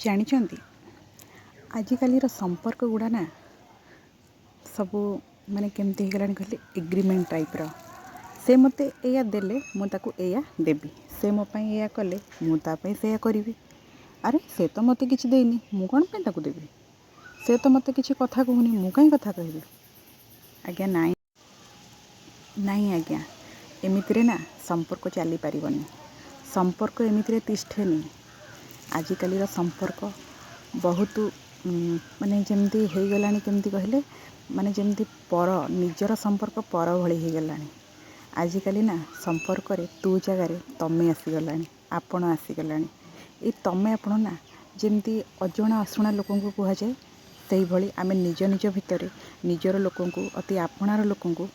ଜାଣିଛନ୍ତି ଆଜିକାଲିର ସମ୍ପର୍କ ଗୁଡ଼ା ନା ସବୁ ମାନେ କେମିତି ହେଇଗଲାଣି କହିଲେ ଏଗ୍ରିମେଣ୍ଟ ଟାଇପ୍ର। ସେ ମୋତେ ଏଇଆ ଦେଲେ ମୁଁ ତାକୁ ଏଇଆ ଦେବି, ସେ ମୋ ପାଇଁ ଏଇଆ କଲେ ମୁଁ ତା ପାଇଁ ସେଇଆ କରିବି। ଆରେ ସେ ତ ମୋତେ କିଛି ଦେଇନି, ମୁଁ କ'ଣ ପାଇଁ ତାକୁ ଦେବି? ସେ ତ ମୋତେ କିଛି କଥା କହୁନି, ମୁଁ କାହିଁ କଥା କହିବି? ଆଜ୍ଞା ନାଇଁ ଆଜ୍ଞା, ଏମିତିରେ ନା ସମ୍ପର୍କ ଚାଲିପାରିବନି। ସମ୍ପର୍କ ଏମିତିରେ ତିଷ୍ଠେନି। ଆଜିକାଲିର ସମ୍ପର୍କ ବହୁତ ମାନେ ଯେମିତି ହେଇଗଲାଣି, କେମିତି କହିଲେ, ମାନେ ଯେମିତି ନିଜର ସମ୍ପର୍କ ପର ଭଳି ହେଇଗଲାଣି। ଆଜିକାଲି ନା ସମ୍ପର୍କରେ ତୁ ଜାଗାରେ ତମେ ଆସିଗଲାଣି, ଆପଣ ଆସିଗଲାଣି। ଏଇ ତମେ ଆପଣ ନା ଯେମିତି ଅଜଣା ଅଶୁଣା ଲୋକଙ୍କୁ କୁହାଯାଏ, ସେଇଭଳି ଆମେ ନିଜ ଭିତରେ ନିଜର ଲୋକଙ୍କୁ, ଅତି ଆପଣାର ଲୋକଙ୍କୁ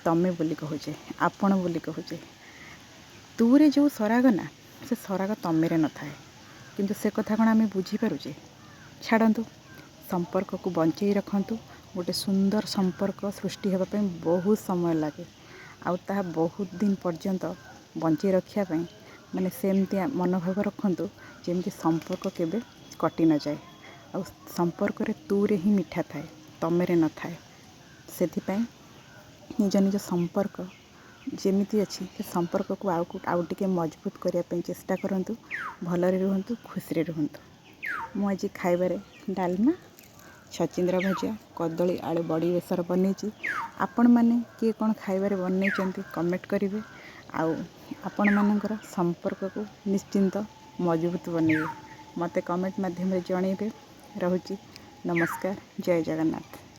ତମେ ବୋଲି କହୁଛେ, ଆପଣ ବୋଲି କହୁଛେ। ତୁରେ ଯେଉଁ ସରାଗ ନା, ସେ ସରାଗ ତମେରେ ନଥାଏ। କିନ୍ତୁ ସେ କଥା କ'ଣ ଆମେ ବୁଝିପାରୁଛେ? ଛାଡ଼ନ୍ତୁ, ସମ୍ପର୍କକୁ ବଞ୍ଚେଇ ରଖନ୍ତୁ। ଗୋଟେ ସୁନ୍ଦର ସମ୍ପର୍କ ସୃଷ୍ଟି ହେବା ପାଇଁ ବହୁତ ସମୟ ଲାଗେ, ଆଉ ତାହା ବହୁତ ଦିନ ପର୍ଯ୍ୟନ୍ତ ବଞ୍ଚେଇ ରଖିବା ପାଇଁ ମାନେ ସେମିତି ମନୋଭାବ ରଖନ୍ତୁ ଯେମିତି ସମ୍ପର୍କ କେବେ କଟି ନଯାଏ। ଆଉ ସମ୍ପର୍କରେ ତୁରେ ହିଁ ମିଠା ଥାଏ, ତମେରେ ନଥାଏ। ସେଥିପାଇଁ ନିଜ ସମ୍ପର୍କ ଯେମିତି ଅଛି ସେ ସମ୍ପର୍କକୁ ଆଉ ଟିକେ ମଜବୁତ କରିବା ପାଇଁ ଚେଷ୍ଟା କରନ୍ତୁ। ଭଲରେ ରୁହନ୍ତୁ, ଖୁସିରେ ରୁହନ୍ତୁ। ମୁଁ ଆଜି ଖାଇବାରେ ଡାଲମା, ଛଚିନ୍ଦ୍ରା ଭଜା, କଦଳୀ ଆଳୁ ବଡ଼ି ବେସର ବନେଇଛି। ଆପଣମାନେ କିଏ କ'ଣ ଖାଇବାରେ ବନେଇଛନ୍ତି କମେଣ୍ଟ କରିବେ। ଆଉ ଆପଣମାନଙ୍କର ସମ୍ପର୍କକୁ ନିଶ୍ଚିନ୍ତ ମଜବୁତ ବନେଇବେ, ମୋତେ କମେଣ୍ଟ ମାଧ୍ୟମରେ ଜଣେଇବେ। ରହୁଛି, ନମସ୍କାର, ଜୟ ଜଗନ୍ନାଥ।